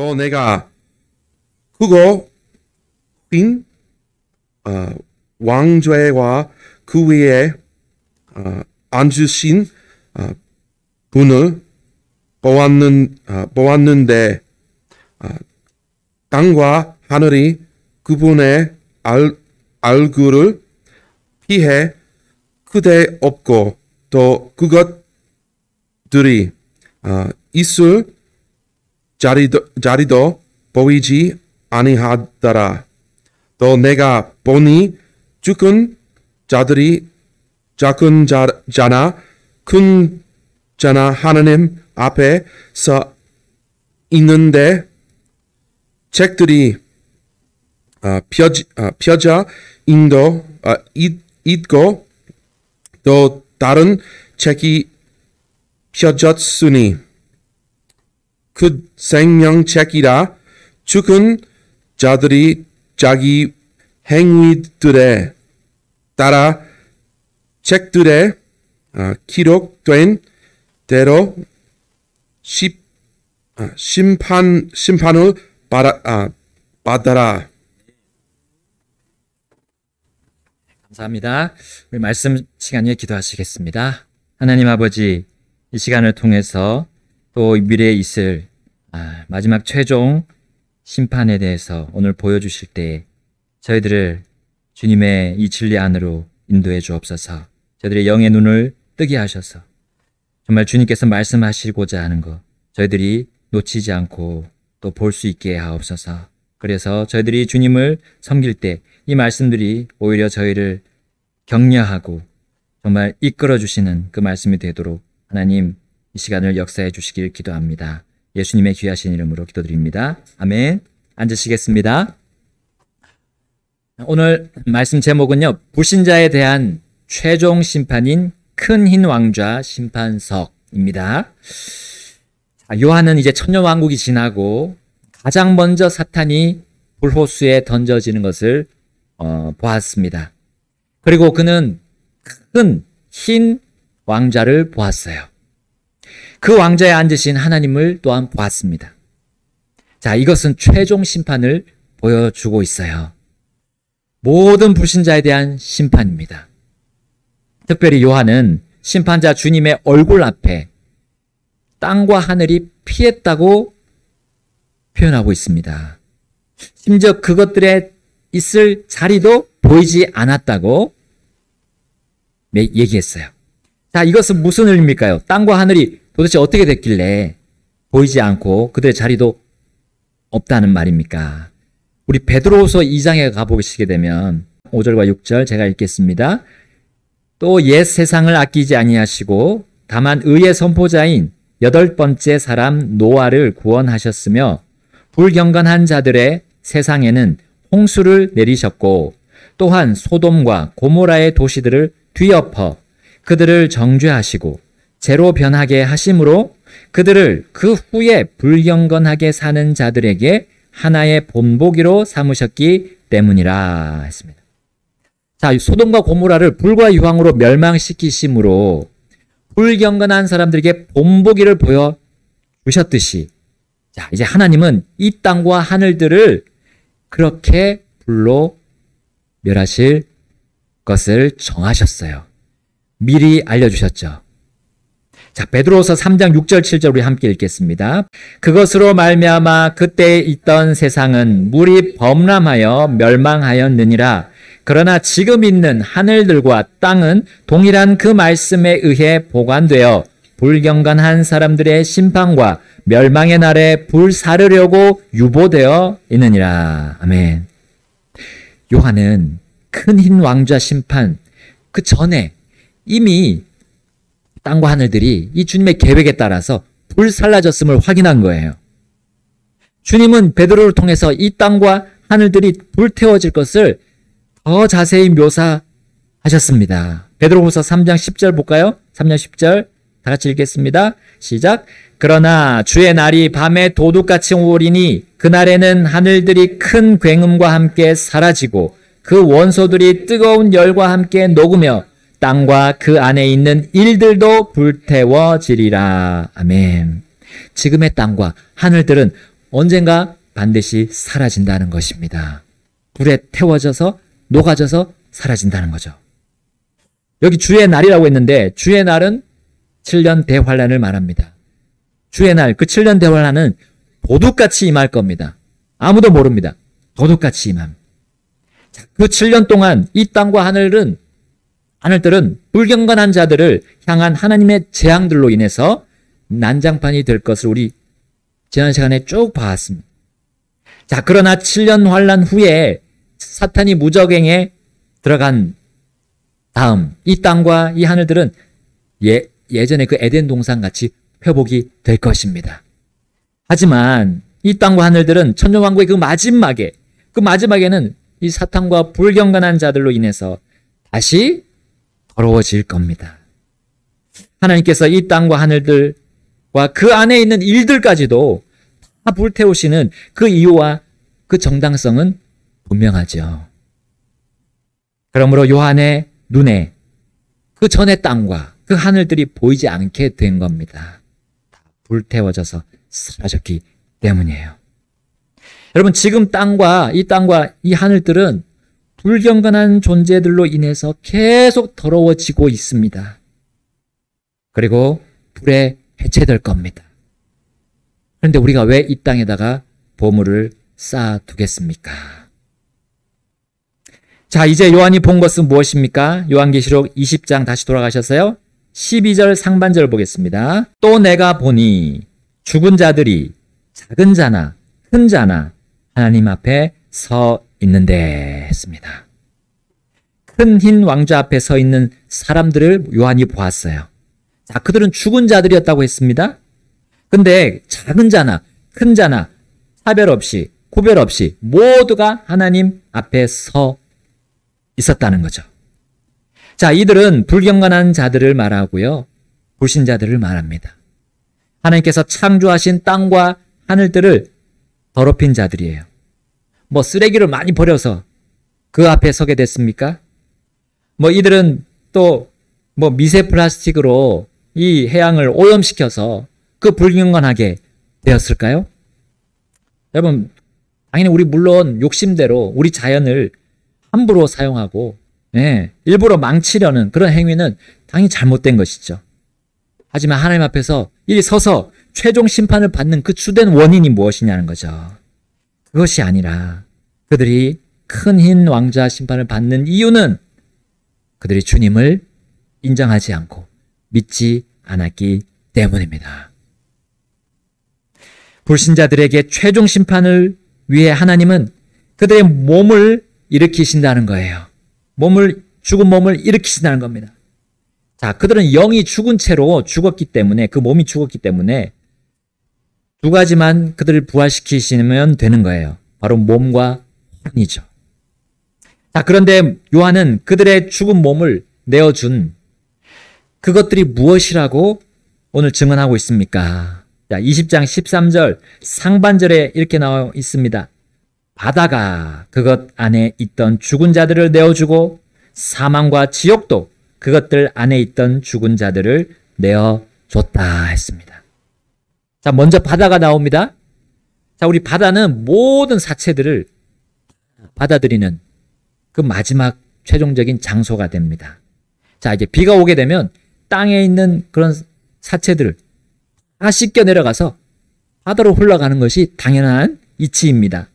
또 내가 크고 흰 왕좌와 그 위에 앉으신 분을 보았는데 땅과 하늘이 그분의 얼굴을 피해 그대 없고 또 그것들이 있을 자리도 보이지 아니하더라. 또 내가 보니 죽은 자들이 작은 자나 큰 자나 하나님 앞에 서 있는데 책들이 펴져 있고 또 다른 책이 펴졌으니 그 생명책이라 죽은 자들이 자기 행위들에 따라 책들에 기록된 대로 심판을 받아라. 감사합니다. 우리 말씀 시간에 기도하시겠습니다. 하나님 아버지, 이 시간을 통해서 또 미래에 있을 마지막 최종 심판에 대해서 오늘 보여주실 때 저희들을 주님의 이 진리 안으로 인도해 주옵소서. 저희들의 영의 눈을 뜨게 하셔서 정말 주님께서 말씀하시고자 하는 것 저희들이 놓치지 않고 또 볼 수 있게 하옵소서. 그래서 저희들이 주님을 섬길 때 이 말씀들이 오히려 저희를 격려하고 정말 이끌어 주시는 그 말씀이 되도록 하나님 이 시간을 역사해 주시길 기도합니다. 예수님의 귀하신 이름으로 기도드립니다. 아멘. 앉으시겠습니다. 오늘 말씀 제목은요, 불신자에 대한 최종 심판인 큰 흰 왕좌 심판석입니다. 요한은 이제 천년왕국이 지나고 가장 먼저 사탄이 불호수에 던져지는 것을 보았습니다. 그리고 그는 큰 흰 왕좌를 보았어요. 그 왕좌에 앉으신 하나님을 또한 보았습니다. 자, 이것은 최종 심판을 보여주고 있어요. 모든 불신자에 대한 심판입니다. 특별히 요한은 심판자 주님의 얼굴 앞에 땅과 하늘이 피했다고 표현하고 있습니다. 심지어 그것들에 있을 자리도 보이지 않았다고 얘기했어요. 자, 이것은 무슨 의미일까요? 땅과 하늘이 도대체 어떻게 됐길래 보이지 않고 그들의 자리도 없다는 말입니까? 우리 베드로후서 2장에 가보시게 되면 5절과 6절 제가 읽겠습니다. 또 옛 세상을 아끼지 아니하시고 다만 의의 선포자인 8번째 사람 노아를 구원하셨으며 불경건한 자들의 세상에는 홍수를 내리셨고 또한 소돔과 고모라의 도시들을 뒤엎어 그들을 정죄하시고 죄로 변하게 하심으로 그들을 그 후에 불경건하게 사는 자들에게 하나의 본보기로 삼으셨기 때문이라 했습니다. 자, 소돔과 고모라를 불과 유황으로 멸망시키심으로 불경건한 사람들에게 본보기를 보여주셨듯이 자, 이제 하나님은 이 땅과 하늘들을 그렇게 불로 멸하실 것을 정하셨어요. 미리 알려주셨죠. 자, 베드로서 3장 6절 7절 우리 함께 읽겠습니다. 그것으로 말미암아 그때 있던 세상은 물이 범람하여 멸망하였느니라. 그러나 지금 있는 하늘들과 땅은 동일한 그 말씀에 의해 보관되어 불경건한 사람들의 심판과 멸망의 날에 불사르려고 유보되어 있느니라. 아멘. 요한은 큰 흰 왕좌 심판 그 전에 이미 땅과 하늘들이 이 주님의 계획에 따라서 불살라졌음을 확인한 거예요. 주님은 베드로를 통해서 이 땅과 하늘들이 불태워질 것을 더 자세히 묘사하셨습니다. 베드로후서 3장 10절 볼까요? 3장 10절 다 같이 읽겠습니다. 시작. 그러나 주의 날이 밤에 도둑같이 오리니 그날에는 하늘들이 큰 굉음과 함께 사라지고 그 원소들이 뜨거운 열과 함께 녹으며 땅과 그 안에 있는 일들도 불태워지리라. 아멘. 지금의 땅과 하늘들은 언젠가 반드시 사라진다는 것입니다. 불에 태워져서 녹아져서 사라진다는 거죠. 여기 주의 날이라고 했는데 주의 날은 7년 대환란을 말합니다. 주의 날, 그 7년 대환란은 도둑같이 임할 겁니다. 아무도 모릅니다. 도둑같이 임함. 그 7년 동안 이 땅과 하늘들은 불경건한 자들을 향한 하나님의 재앙들로 인해서 난장판이 될 것을 우리 지난 시간에 쭉 봐왔습니다. 자, 그러나 7년 환란 후에 사탄이 무적행에 들어간 다음 이 땅과 이 하늘들은 예전에 그 에덴 동산 같이 회복이 될 것입니다. 하지만 이 땅과 하늘들은 천년왕국의 그 마지막에는 이 사탄과 불경건한 자들로 인해서 다시 더러워질 겁니다. 하나님께서 이 땅과 하늘들과 그 안에 있는 일들까지도 다 불태우시는 그 이유와 그 정당성은 분명하죠. 그러므로 요한의 눈에 그 전의 땅과 그 하늘들이 보이지 않게 된 겁니다. 다 불태워져서 사라졌기 때문이에요. 여러분, 지금 땅과 이 하늘들은 불경건한 존재들로 인해서 계속 더러워지고 있습니다. 그리고 불에 해체될 겁니다. 그런데 우리가 왜 이 땅에다가 보물을 쌓아두겠습니까? 자, 이제 요한이 본 것은 무엇입니까? 요한계시록 20장 다시 돌아가셨어요. 12절 상반절 보겠습니다. 또 내가 보니 죽은 자들이 작은 자나 큰 자나 하나님 앞에 서 있는데 했습니다. 큰 흰 왕좌 앞에 서 있는 사람들을 요한이 보았어요. 자, 그들은 죽은 자들이었다고 했습니다. 근데 작은 자나 큰 자나 차별 없이 구별 없이 모두가 하나님 앞에 서 있었다는 거죠. 자, 이들은 불경건한 자들을 말하고요. 불신자들을 말합니다. 하나님께서 창조하신 땅과 하늘들을 더럽힌 자들이에요. 쓰레기를 많이 버려서 그 앞에 서게 됐습니까? 이들은 또 미세 플라스틱으로 이 해양을 오염시켜서 그 불경건하게 되었을까요? 여러분, 당연히 물론 욕심대로 우리 자연을 함부로 사용하고 일부러 망치려는 그런 행위는 당연히 잘못된 것이죠. 하지만 하나님 앞에서 이 서서 최종 심판을 받는 그 주된 원인이 무엇이냐는 거죠. 그것이 아니라 그들이 큰 흰 왕좌 심판을 받는 이유는 그들이 주님을 인정하지 않고 믿지 않았기 때문입니다. 불신자들에게 최종 심판을 위해 하나님은 그들의 몸을 일으키신다는 거예요. 죽은 몸을 일으키신다는 겁니다. 자, 그들은 영이 죽은 채로 죽었기 때문에, 그 몸이 죽었기 때문에 두 가지만 그들을 부활시키시면 되는 거예요. 바로 몸과 혼이죠. 자, 그런데 요한은 그들의 죽은 몸을 내어준 그것들이 무엇이라고 오늘 증언하고 있습니까? 자, 20장 13절 상반절에 이렇게 나와 있습니다. 바다가 그것 안에 있던 죽은 자들을 내어주고 사망과 지옥도 그것들 안에 있던 죽은 자들을 내어줬다 했습니다. 자, 먼저 바다가 나옵니다. 자, 우리 바다는 모든 사체들을 받아들이는 그 마지막 최종적인 장소가 됩니다. 자, 이제 비가 오게 되면 땅에 있는 그런 사체들을 다 씻겨 내려가서 바다로 흘러가는 것이 당연한 이치입니다.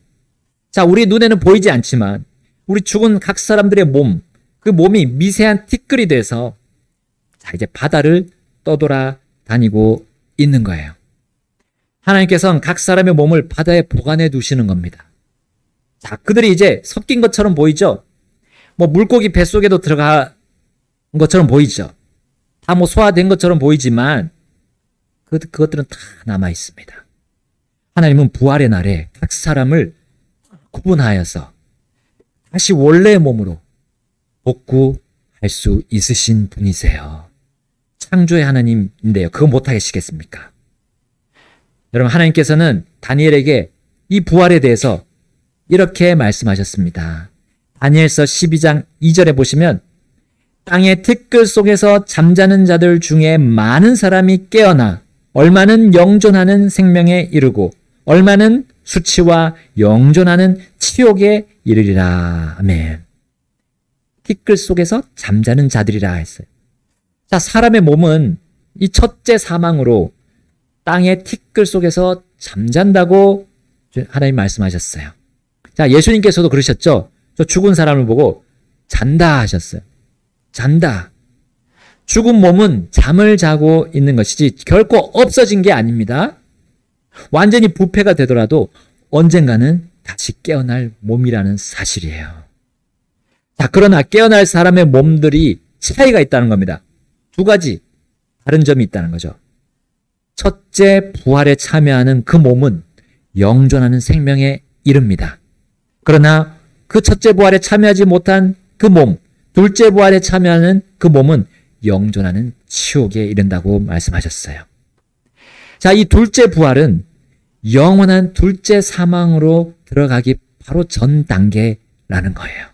자, 우리 눈에는 보이지 않지만 우리 죽은 각 사람들의 그 몸이 미세한 티끌이 돼서 자, 이제 바다를 떠돌아 다니고 있는 거예요. 하나님께서는 각 사람의 몸을 바다에 보관해 두시는 겁니다. 자, 그들이 이제 섞인 것처럼 보이죠? 물고기 뱃속에도 들어간 것처럼 보이죠? 다 소화된 것처럼 보이지만 그것들은 다 남아 있습니다. 하나님은 부활의 날에 각 사람을 구분하여서 다시 원래의 몸으로 복구할 수 있으신 분이세요. 창조의 하나님인데요. 그거 못하시겠습니까? 여러분, 하나님께서는 다니엘에게 이 부활에 대해서 이렇게 말씀하셨습니다. 다니엘서 12장 2절에 보시면 땅의 티끌 속에서 잠자는 자들 중에 많은 사람이 깨어나 얼마는 영존하는 생명에 이르고 얼마는 수치와 영존하는 치욕에 이르리라. 아멘. 티끌 속에서 잠자는 자들이라 했어요. 자, 사람의 몸은 이 첫째 사망으로 땅의 티끌 속에서 잠잔다고 하나님 말씀하셨어요. 자, 예수님께서도 그러셨죠. 저 죽은 사람을 보고 잔다 하셨어요. 잔다. 죽은 몸은 잠을 자고 있는 것이지 결코 없어진 게 아닙니다. 완전히 부패가 되더라도 언젠가는 다시 깨어날 몸이라는 사실이에요. 자, 그러나 깨어날 사람의 몸들이 차이가 있다는 겁니다. 두 가지 다른 점이 있다는 거죠. 첫째 부활에 참여하는 그 몸은 영존하는 생명에 이릅니다. 그러나 그 첫째 부활에 참여하지 못한 그 몸, 둘째 부활에 참여하는 그 몸은 영존하는 치욕에 이른다고 말씀하셨어요. 자, 이 둘째 부활은 영원한 둘째 사망으로 들어가기 바로 전 단계라는 거예요.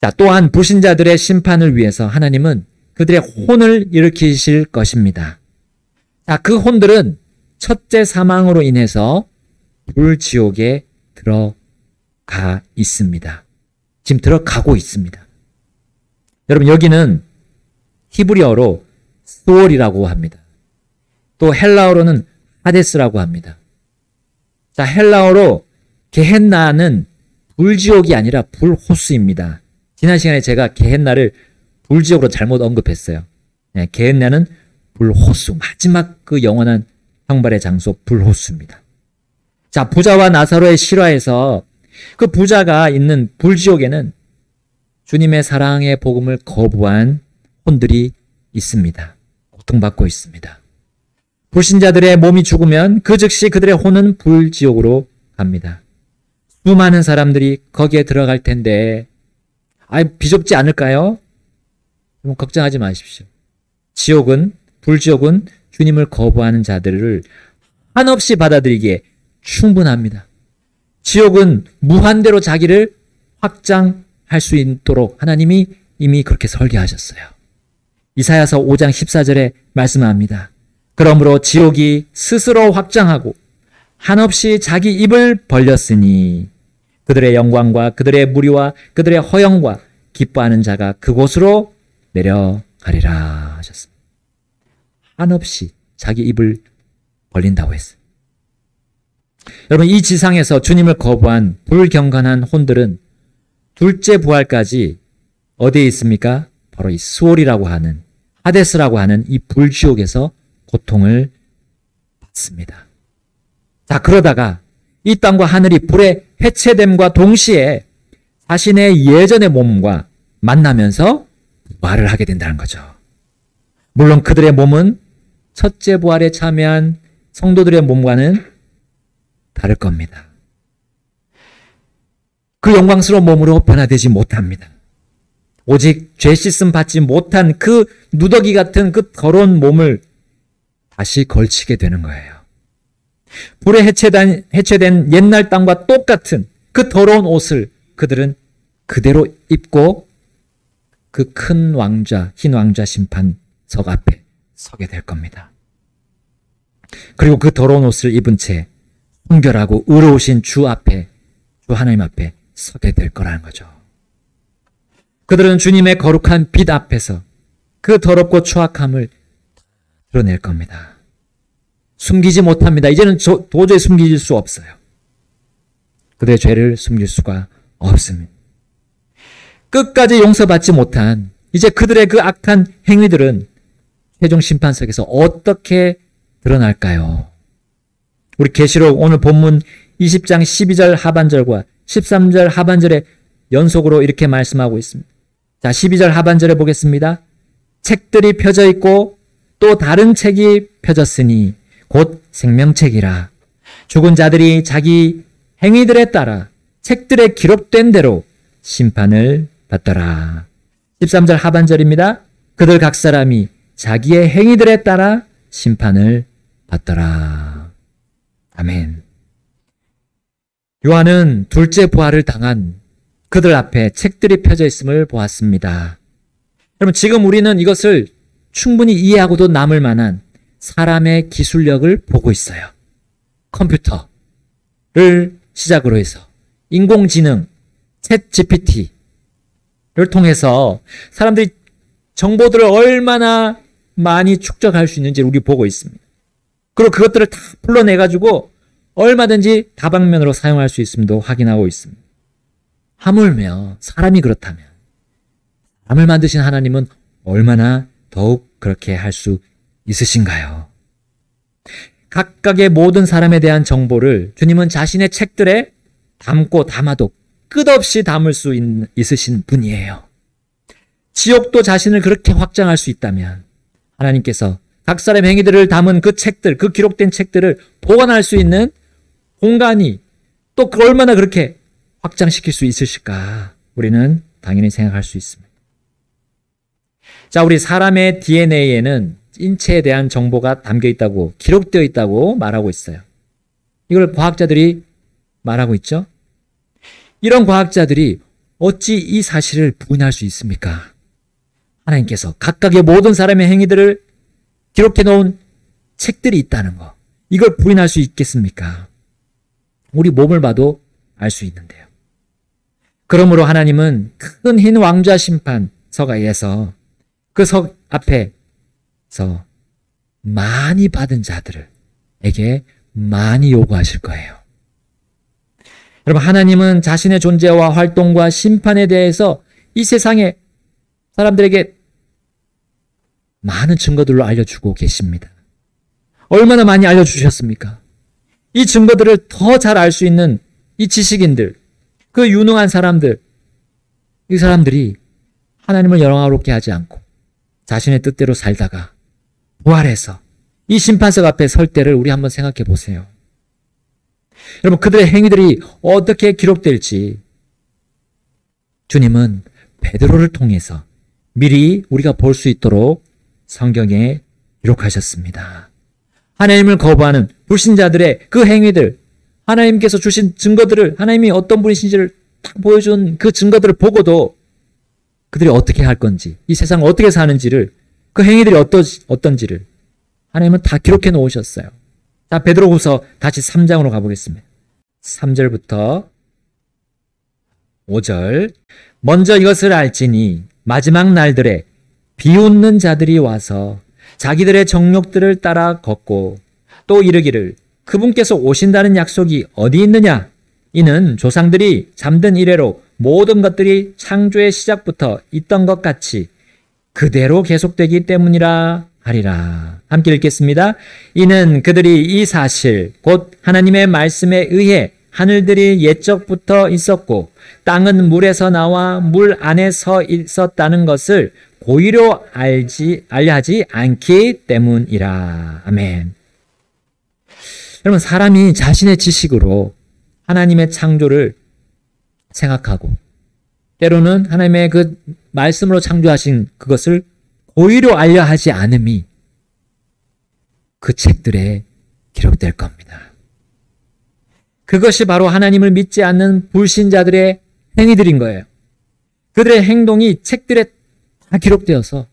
자, 또한 불신자들의 심판을 위해서 하나님은 그들의 혼을 일으키실 것입니다. 자, 그 혼들은 첫째 사망으로 인해서 불지옥에 들어가 있습니다. 지금 들어가고 있습니다. 여러분, 여기는 히브리어로 스올이라고 합니다. 또 헬라어로는 하데스라고 합니다. 자, 헬라어로 게헨나는 불지옥이 아니라 불호수입니다. 지난 시간에 제가 게헨나를 불지옥으로 잘못 언급했어요. 네, 게헨나는 불호수, 마지막 그 영원한 형벌의 장소 불호수입니다. 자, 부자와 나사로의 실화에서 그 부자가 있는 불지옥에는 주님의 사랑의 복음을 거부한 혼들이 있습니다. 고통받고 있습니다. 불신자들의 몸이 죽으면 그 즉시 그들의 혼은 불지옥으로 갑니다. 수많은 사람들이 거기에 들어갈 텐데 비좁지 않을까요? 걱정하지 마십시오. 불지옥은 주님을 거부하는 자들을 한없이 받아들이기에 충분합니다. 지옥은 무한대로 자기를 확장할 수 있도록 하나님이 이미 그렇게 설계하셨어요. 이사야서 5장 14절에 말씀합니다. 그러므로 지옥이 스스로 확장하고 한없이 자기 입을 벌렸으니 그들의 영광과 그들의 무리와 그들의 허영과 기뻐하는 자가 그곳으로 내려가리라 하셨습니다. 한없이 자기 입을 벌린다고 했어요. 여러분, 이 지상에서 주님을 거부한 불경건한 혼들은 둘째 부활까지 어디에 있습니까? 바로 이 스올이라고 하는, 하데스라고 하는 이 불지옥에서 고통을 받습니다. 자, 그러다가 이 땅과 하늘이 불에 해체됨과 동시에 자신의 예전의 몸과 만나면서 부활을 하게 된다는 거죠. 물론 그들의 몸은 첫째 부활에 참여한 성도들의 몸과는 다를 겁니다. 그 영광스러운 몸으로 변화되지 못합니다. 오직 죄 씻음 받지 못한 그 누더기 같은 그 더러운 몸을 다시 걸치게 되는 거예요. 불에 해체된 옛날 땅과 똑같은 그 더러운 옷을 그들은 그대로 입고 그 큰 왕좌, 흰 왕좌 심판석 앞에 서게 될 겁니다. 그리고 그 더러운 옷을 입은 채 순결하고 의로우신 주 하나님 앞에 서게 될 거라는 거죠. 그들은 주님의 거룩한 빛 앞에서 그 더럽고 추악함을 드러낼 겁니다. 숨기지 못합니다. 이제는 도저히 숨길 수 없어요. 그들의 죄를 숨길 수가 없습니다. 끝까지 용서받지 못한 이제 그들의 그 악한 행위들은 최종 심판석에서 어떻게 드러날까요? 우리 계시록 오늘 본문 20장 12절 하반절과 13절 하반절에 연속으로 이렇게 말씀하고 있습니다. 자, 12절 하반절에 보겠습니다. 책들이 펴져 있고 또 다른 책이 펴졌으니 곧 생명책이라. 죽은 자들이 자기 행위들에 따라 책들에 기록된 대로 심판을 받더라. 13절 하반절입니다. 그들 각 사람이 자기의 행위들에 따라 심판을 받더라. 아멘. 요한은 둘째 부활을 당한 그들 앞에 책들이 펴져 있음을 보았습니다. 여러분, 지금 우리는 이것을 충분히 이해하고도 남을 만한 사람의 기술력을 보고 있어요. 컴퓨터를 시작으로 해서 인공지능, 챗 GPT를 통해서 사람들이 정보들을 얼마나 많이 축적할 수 있는지 우리 보고 있습니다. 그리고 그것들을 다 불러내가지고 얼마든지 다방면으로 사용할 수 있음도 확인하고 있습니다. 하물며 사람이 그렇다면 사람을 만드신 하나님은 얼마나 더욱 그렇게 할 수 있으신가요? 각각의 모든 사람에 대한 정보를 주님은 자신의 책들에 담고 담아도 끝없이 담을 수 있으신 분이에요. 지옥도 자신을 그렇게 확장할 수 있다면 하나님께서 각 사람의 행위들을 담은 그 책들, 그 기록된 책들을 보관할 수 있는 공간이 또 얼마나 그렇게 확장시킬 수 있으실까? 우리는 당연히 생각할 수 있습니다. 자, 우리 사람의 DNA에는 인체에 대한 정보가 담겨 있다고, 기록되어 있다고 말하고 있어요. 이걸 과학자들이 말하고 있죠. 이런 과학자들이 어찌 이 사실을 부인할 수 있습니까? 하나님께서 각각의 모든 사람의 행위들을 기록해 놓은 책들이 있다는 거, 이걸 부인할 수 있겠습니까? 우리 몸을 봐도 알 수 있는데요. 그러므로 하나님은 큰 흰 왕좌 심판서가에서 그 석 앞에서 많이 받은 자들에게 많이 요구하실 거예요. 여러분, 하나님은 자신의 존재와 활동과 심판에 대해서 이 세상의 사람들에게 많은 증거들로 알려주고 계십니다. 얼마나 많이 알려주셨습니까? 이 증거들을 더 잘 알 수 있는 이 지식인들, 그 유능한 사람들, 이 사람들이 하나님을 영화롭게 하지 않고 자신의 뜻대로 살다가 부활해서 이 심판석 앞에 설 때를 우리 한번 생각해 보세요. 여러분, 그들의 행위들이 어떻게 기록될지 주님은 베드로를 통해서 미리 우리가 볼 수 있도록 성경에 기록하셨습니다. 하나님을 거부하는 불신자들의 그 행위들, 하나님께서 주신 증거들을, 하나님이 어떤 분이신지를 딱 보여준 그 증거들을 보고도 그들이 어떻게 할 건지, 이 세상을 어떻게 사는지를, 그 행위들이 어떤지를 하나님은 다 기록해 놓으셨어요. 자, 베드로후서 다시 3장으로 가보겠습니다. 3절부터 5절. 먼저 이것을 알지니 마지막 날들에 비웃는 자들이 와서 자기들의 정욕들을 따라 걷고 또 이르기를 그분께서 오신다는 약속이 어디 있느냐? 이는 조상들이 잠든 이래로 모든 것들이 창조의 시작부터 있던 것 같이 그대로 계속되기 때문이라 하리라. 함께 읽겠습니다. 이는 그들이 이 사실 곧 하나님의 말씀에 의해 하늘들이 옛적부터 있었고 땅은 물에서 나와 물 안에 서 있었다는 것을 고의로 알려하지 않기 때문이라. 아멘. 여러분, 사람이 자신의 지식으로 하나님의 창조를 생각하고 때로는 하나님의 그 말씀으로 창조하신 그것을 고의로 알려하지 않음이 그 책들에 기록될 겁니다. 그것이 바로 하나님을 믿지 않는 불신자들의 행위들인 거예요. 그들의 행동이 책들에 다 기록되어서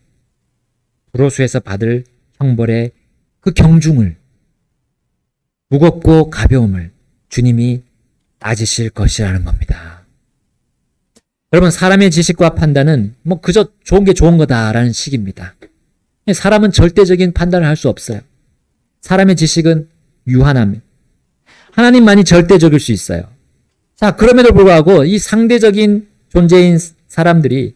불호수에서 받을 형벌의 그 경중을, 무겁고 가벼움을 주님이 따지실 것이라는 겁니다. 여러분, 사람의 지식과 판단은 그저 좋은 게 좋은 거다라는 식입니다. 사람은 절대적인 판단을 할 수 없어요. 사람의 지식은 유한합니다. 하나님만이 절대적일 수 있어요. 자, 그럼에도 불구하고 이 상대적인 존재인 사람들이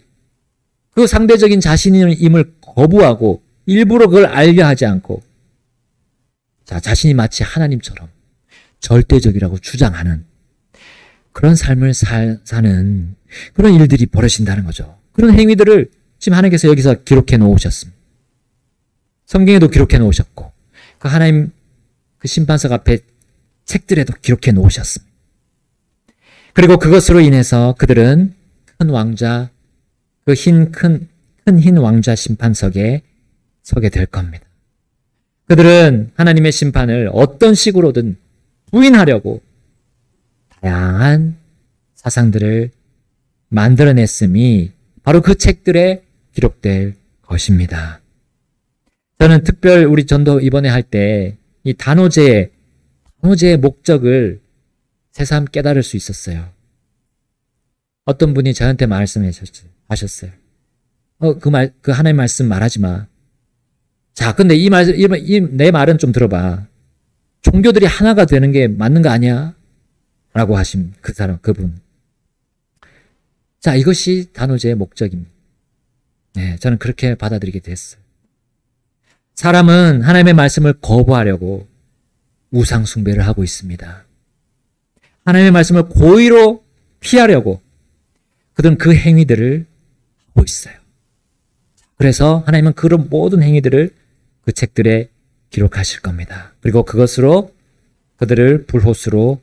그 상대적인 자신임을 거부하고 일부러 그걸 알려 하지 않고 자신이 마치 하나님처럼 절대적이라고 주장하는 그런 삶을 사는 그런 일들이 벌어진다는 거죠. 그런 행위들을 지금 하나님께서 여기서 기록해 놓으셨습니다. 성경에도 기록해 놓으셨고 그 하나님 그 심판석 앞에 책들에도 기록해 놓으셨습니다. 그리고 그것으로 인해서 그들은 큰 왕자, 그 큰 흰 왕자 심판석에 서게 될 겁니다. 그들은 하나님의 심판을 어떤 식으로든 부인하려고 다양한 사상들을 만들어냈음이 바로 그 책들에 기록될 것입니다. 저는 특별 우리 전도 이번에 할 때 이 단오제에 단호제의 목적을 새삼 깨달을 수 있었어요. 어떤 분이 저한테 말씀하셨어요. 그 하나님 말씀 말하지 마. 자, 근데 내 말은 좀 들어봐. 종교들이 하나가 되는 게 맞는 거 아니야? 라고 하신 그분. 자, 이것이 단호제의 목적입니다. 네, 저는 그렇게 받아들이게 됐어요. 사람은 하나님의 말씀을 거부하려고 우상숭배를 하고 있습니다. 하나님의 말씀을 고의로 피하려고 그들은 그 행위들을 하고 있어요. 그래서 하나님은 그런 모든 행위들을 그 책들에 기록하실 겁니다. 그리고 그것으로 그들을 불호수로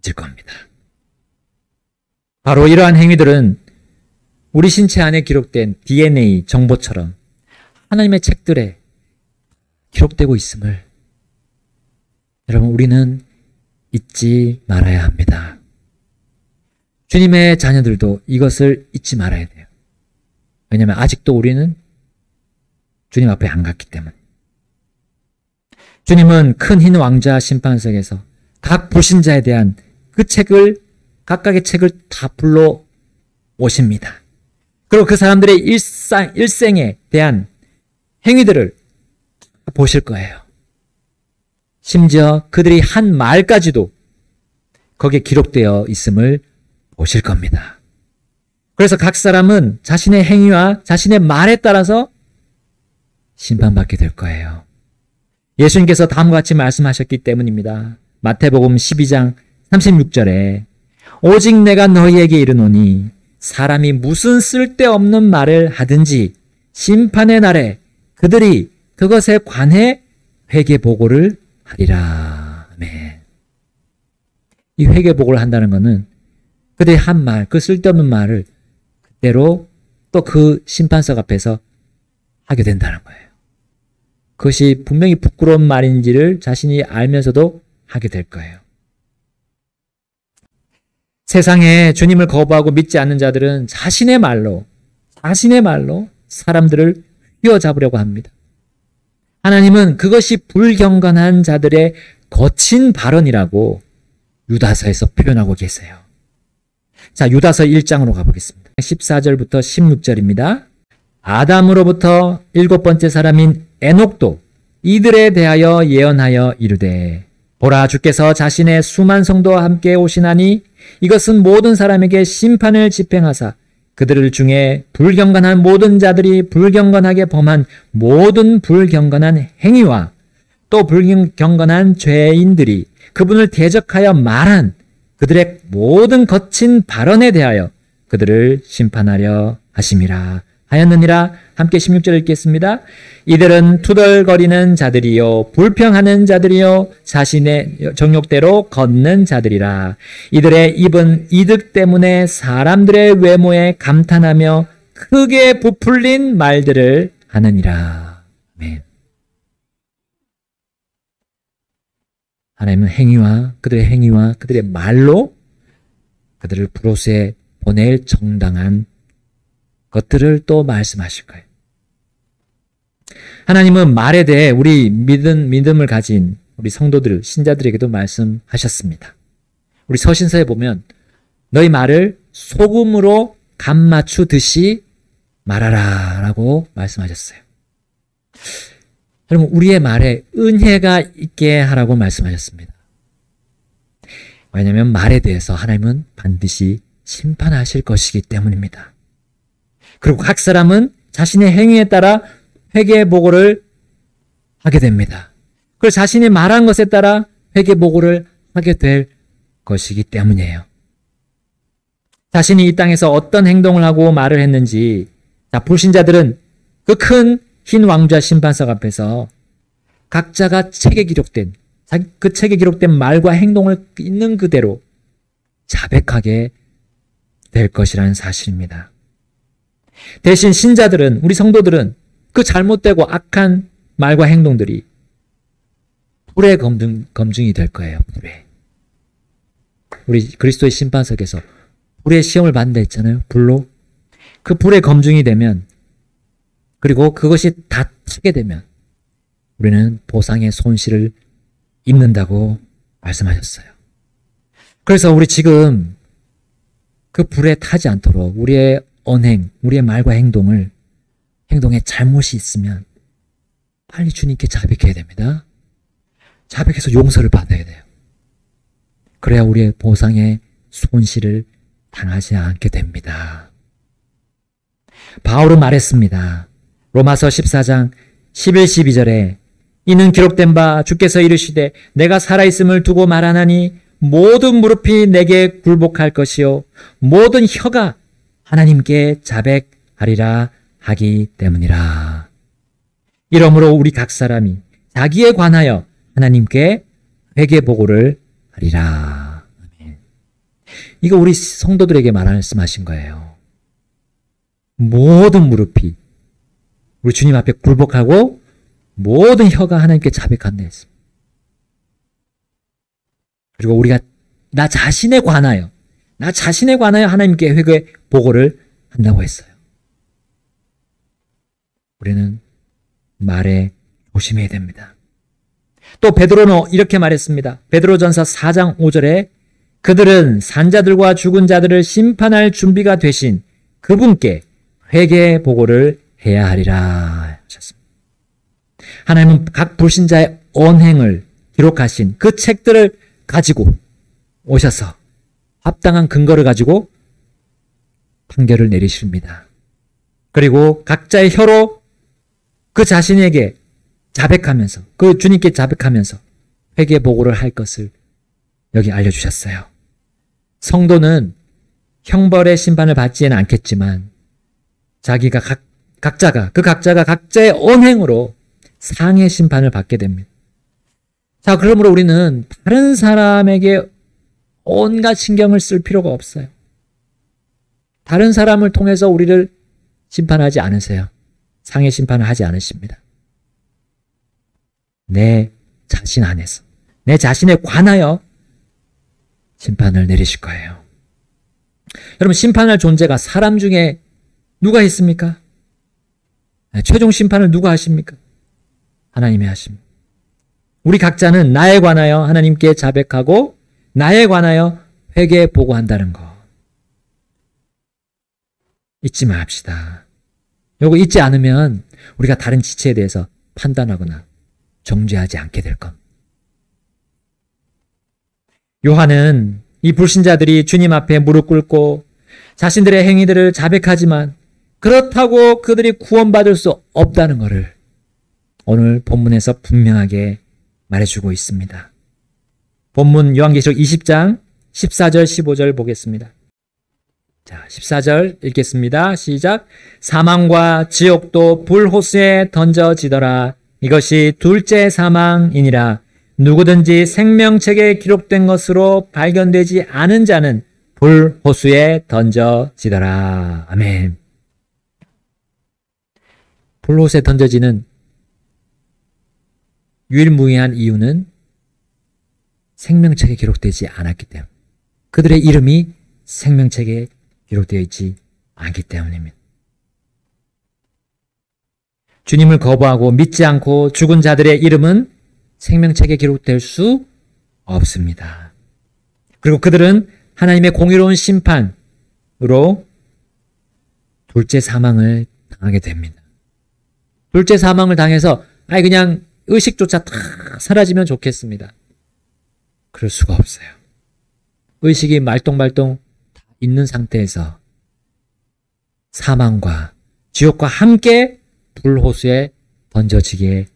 던질 겁니다. 바로 이러한 행위들은 우리 신체 안에 기록된 DNA 정보처럼 하나님의 책들에 기록되고 있음을 여러분 우리는 잊지 말아야 합니다. 주님의 자녀들도 이것을 잊지 말아야 돼요. 왜냐하면 아직도 우리는 주님 앞에 안 갔기 때문에. 주님은 큰 흰 왕자 심판석에서 각 불신자에 대한 그 책을 각각의 책을 다 불러 오십니다. 그리고 그 사람들의 일생에 대한 행위들을 보실 거예요. 심지어 그들이 한 말까지도 거기에 기록되어 있음을 보실 겁니다. 그래서 각 사람은 자신의 행위와 자신의 말에 따라서 심판받게 될 거예요. 예수님께서 다음과 같이 말씀하셨기 때문입니다. 마태복음 12장 36절에 오직 내가 너희에게 이르노니 사람이 무슨 쓸데없는 말을 하든지 심판의 날에 그들이 그것에 관해 회개보고를 하리라. 아멘. 이 회개보고를 한다는 것은 그들이 한 말, 그 쓸데없는 말을 그대로 또 그 심판석 앞에서 하게 된다는 거예요. 그것이 분명히 부끄러운 말인지를 자신이 알면서도 하게 될 거예요. 세상에 주님을 거부하고 믿지 않는 자들은 자신의 말로 사람들을 휘어잡으려고 합니다. 하나님은 그것이 불경건한 자들의 거친 발언이라고 유다서에서 표현하고 계세요. 자, 유다서 1장으로 가보겠습니다. 14절부터 16절입니다. 아담으로부터 7번째 사람인 에녹도 이들에 대하여 예언하여 이르되 보라 주께서 자신의 수만 성도와 함께 오시나니 이것은 모든 사람에게 심판을 집행하사 그들 중에 불경건한 모든 자들이 불경건하게 범한 모든 불경건한 행위와 또 불경건한 죄인들이 그분을 대적하여 말한 그들의 모든 거친 발언에 대하여 그들을 심판하려 하심이라 하였느니라. 함께 16절 읽겠습니다. 이들은 투덜거리는 자들이요 불평하는 자들이요 자신의 정욕대로 걷는 자들이라. 이들의 입은 이득 때문에 사람들의 외모에 감탄하며 크게 부풀린 말들을 하느니라. 아멘. 하나님은 그들의 행위와 그들의 말로 그들을 불호수에 보낼 정당한 것들을 또 말씀하실 거예요. 하나님은 말에 대해 우리 믿음을 가진 우리 성도들, 신자들에게도 말씀하셨습니다. 우리 서신서에 보면 너희 말을 소금으로 간 맞추듯이 말하라 라고 말씀하셨어요. 여러분, 우리의 말에 은혜가 있게 하라고 말씀하셨습니다. 왜냐하면 말에 대해서 하나님은 반드시 심판하실 것이기 때문입니다. 그리고 각 사람은 자신의 행위에 따라 회개보고를 하게 됩니다. 그리고 자신이 말한 것에 따라 회개보고를 하게 될 것이기 때문이에요. 자신이 이 땅에서 어떤 행동을 하고 말을 했는지, 불신자들은 그 큰 흰 왕좌 심판석 앞에서 각자가 책에 기록된, 그 책에 기록된 말과 행동을 있는 그대로 자백하게 될 것이라는 사실입니다. 대신 신자들은, 우리 성도들은 그 잘못되고 악한 말과 행동들이 불의 검증이 될 거예요. 불의. 우리 그리스도의 심판석에서 불의 시험을 받는다 했잖아요. 불로. 그 불의 검증이 되면, 그리고 그것이 다 트게 되면 우리는 보상의 손실을 입는다고 말씀하셨어요. 그래서 우리 지금 그 불에 타지 않도록 우리의 언행, 우리의 말과 행동에 잘못이 있으면 빨리 주님께 자백해야 됩니다. 자백해서 용서를 받아야 돼요. 그래야 우리의 보상의 손실을 당하지 않게 됩니다. 바울은 말했습니다. 로마서 14장 11, 12절에 이는 기록된 바 주께서 이르시되 내가 살아있음을 두고 말하나니 모든 무릎이 내게 굴복할 것이요 모든 혀가 하나님께 자백하리라 하기 때문이라. 이러므로 우리 각 사람이 자기에 관하여 하나님께 회개 보고를 하리라. 아멘. 이거 우리 성도들에게 말씀하신 거예요. 모든 무릎이 우리 주님 앞에 굴복하고 모든 혀가 하나님께 자백한다 했습니다. 그리고 우리가 나 자신에 관하여 하나님께 회개 보고를 한다고 했어요. 우리는 말에 조심해야 됩니다. 또 베드로는 이렇게 말했습니다. 베드로전서 4장 5절에 그들은 산자들과 죽은 자들을 심판할 준비가 되신 그분께 회개 보고를 해야 하리라 하셨습니다. 하나님은 각 불신자의 언행을 기록하신 그 책들을 가지고 오셔서 합당한 근거를 가지고 판결을 내리십니다. 그리고 각자의 혀로 그 자신에게 자백하면서 그 주님께 자백하면서 회개 보고를 할 것을 여기 알려주셨어요. 성도는 형벌의 심판을 받지는 않겠지만 자기가 각자가 각자의 언행으로 상해 심판을 받게 됩니다. 자, 그러므로 우리는 다른 사람에게 온갖 신경을 쓸 필요가 없어요. 다른 사람을 통해서 우리를 심판하지 않으세요. 상해 심판을 하지 않으십니다. 내 자신 안에서, 내 자신에 관하여 심판을 내리실 거예요. 여러분, 심판할 존재가 사람 중에 누가 있습니까? 최종 심판을 누가 하십니까? 하나님이 하십니다. 우리 각자는 나에 관하여 하나님께 자백하고 나에 관하여 회개 보고한다는 거 잊지 맙시다. 요거 잊지 않으면 우리가 다른 지체에 대해서 판단하거나 정죄하지 않게 될 겁니다. 요한은 이 불신자들이 주님 앞에 무릎 꿇고 자신들의 행위들을 자백하지만 그렇다고 그들이 구원받을 수 없다는 것을 오늘 본문에서 분명하게 말해주고 있습니다. 본문 요한계시록 20장 14절 15절 보겠습니다. 자, 14절 읽겠습니다. 시작. 사망과 지옥도 불호수에 던져지더라. 이것이 둘째 사망이니라. 누구든지 생명책에 기록된 것으로 발견되지 않은 자는 불호수에 던져지더라. 아멘. 불호수에 던져지는 유일무이한 이유는 생명책에 기록되지 않았기 때문에, 그들의 이름이 생명책에 기록되어 있지 않기 때문입니다. 주님을 거부하고 믿지 않고 죽은 자들의 이름은 생명책에 기록될 수 없습니다. 그리고 그들은 하나님의 공의로운 심판으로 둘째 사망을 당하게 됩니다. 둘째 사망을 당해서 그냥 의식조차 다 사라지면 좋겠습니다. 그럴 수가 없어요. 의식이 말똥말똥 있는 상태에서 사망과 지옥과 함께 불호수에 던져지게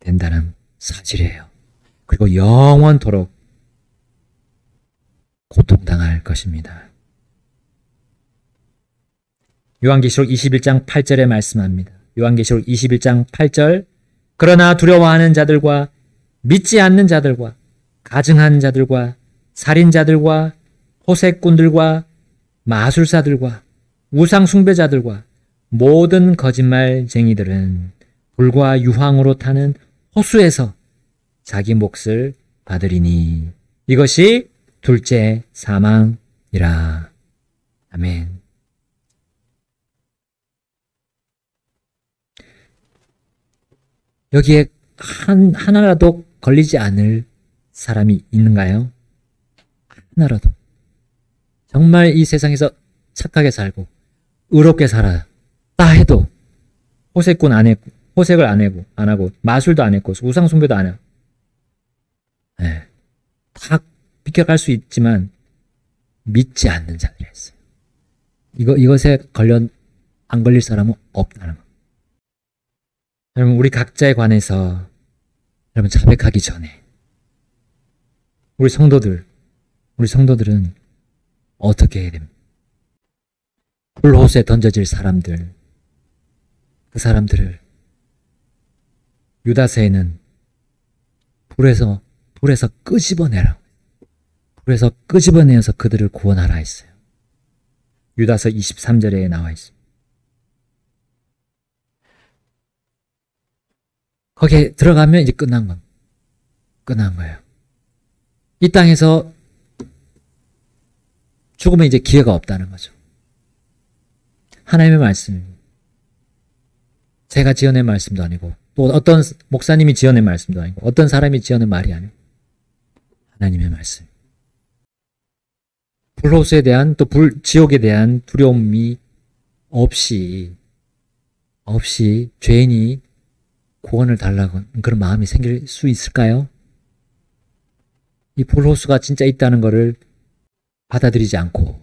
된다는 사실이에요. 그리고 영원토록 고통당할 것입니다. 요한계시록 21장 8절에 말씀합니다. 요한계시록 21장 8절 그러나 두려워하는 자들과 믿지 않는 자들과 가증한 자들과 살인자들과 호색꾼들과 마술사들과 우상 숭배자들과 모든 거짓말쟁이들은 불과 유황으로 타는 호수에서 자기 몫을 받으리니 이것이 둘째 사망이라. 아멘. 여기에 하나라도 걸리지 않을 사람이 있는가요? 하나라도. 정말 이 세상에서 착하게 살고 의롭게 살아야 다 해도 호색군 안 했고, 호색을 안 하고 마술도 안 했고 우상 숭배도 안 하고 네, 다 비껴갈 수 있지만 믿지 않는 자들이 있어요. 이것에 안 걸릴 사람은 없다는 거. 여러분, 우리 각자에 관해서 여러분 자백하기 전에 우리 성도들은 어떻게 해야 됩니까? 불호수에 던져질 사람들, 그 사람들을 유다서에는 불에서 끄집어내라고, 불에서 끄집어내어서 그들을 구원하라 했어요. 유다서 23절에 나와 있습니다. 거기에 들어가면 이제 끝난 거예요. 이 땅에서 죽으면 이제 기회가 없다는 거죠. 하나님의 말씀, 제가 지어낸 말씀도 아니고 또 어떤 목사님이 지어낸 말씀도 아니고 어떤 사람이 지어낸 말이 아니고 하나님의 말씀. 불호수에 대한 또 지옥에 대한 두려움이 없이 죄인이 구원을 달라고 그런 마음이 생길 수 있을까요? 이 불호수가 진짜 있다는 것을 받아들이지 않고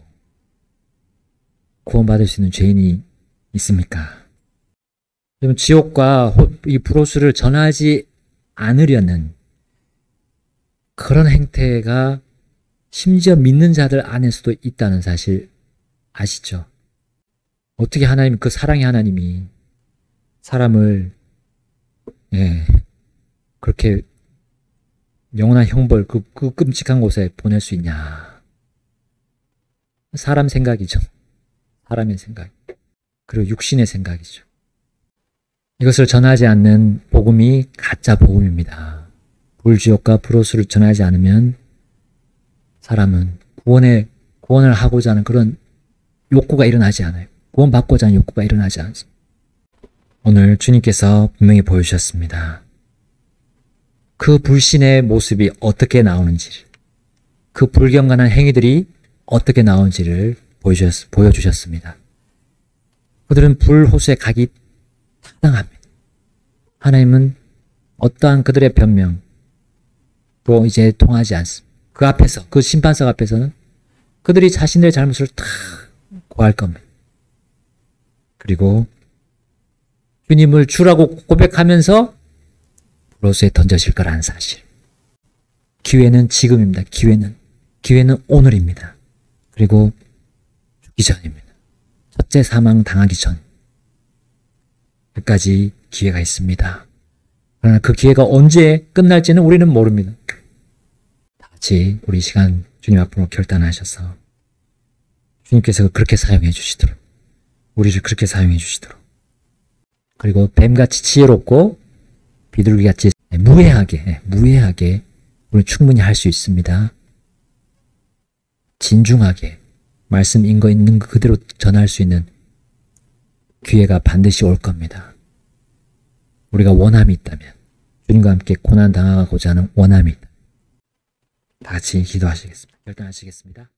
구원받을 수 있는 죄인이 있습니까? 여러분, 지옥과 이 불호수를 전하지 않으려는 그런 행태가 심지어 믿는 자들 안에서도 있다는 사실 아시죠? 어떻게 그 사랑의 하나님이 사람을 그렇게 영원한 형벌, 그 끔찍한 곳에 보낼 수 있냐? 사람 생각이죠. 사람의 생각. 그리고 육신의 생각이죠. 이것을 전하지 않는 복음이 가짜 복음입니다. 불지옥과 불호수를 전하지 않으면 사람은 구원을 하고자 하는 그런 욕구가 일어나지 않아요. 구원받고자 하는 욕구가 일어나지 않습니다. 오늘 주님께서 분명히 보여주셨습니다. 그 불신의 모습이 어떻게 나오는지, 그 불경건한 행위들이 어떻게 나오는지를 보여주셨습니다. 그들은 불호수에 가기 타당합니다. 하나님은 어떠한 그들의 변명도 이제 통하지 않습니다. 그 앞에서, 그 심판석 앞에서는 그들이 자신들의 잘못을 다 고할 겁니다. 그리고 주님을 주라고 고백하면서 불호수에 던져질 거라는 사실. 기회는 지금입니다. 기회는 오늘입니다. 그리고 죽기 전입니다. 첫째 사망 당하기 전. 끝까지 기회가 있습니다. 그러나 그 기회가 언제 끝날지는 우리는 모릅니다. 다 같이 우리 시간 주님 앞으로 결단하셔서 주님께서 그렇게 사용해 주시도록, 우리를 그렇게 사용해 주시도록, 그리고 뱀같이 지혜롭고 비둘기같이 무해하게 우리 충분히 할 수 있습니다. 진중하게 말씀 인거 있는 그대로 전할 수 있는 기회가 반드시 올 겁니다. 우리가 원함이 있다면, 주님과 함께 고난 당하고자 하는 원함이 있다면 다 같이 기도하시겠습니다. 결단하시겠습니다.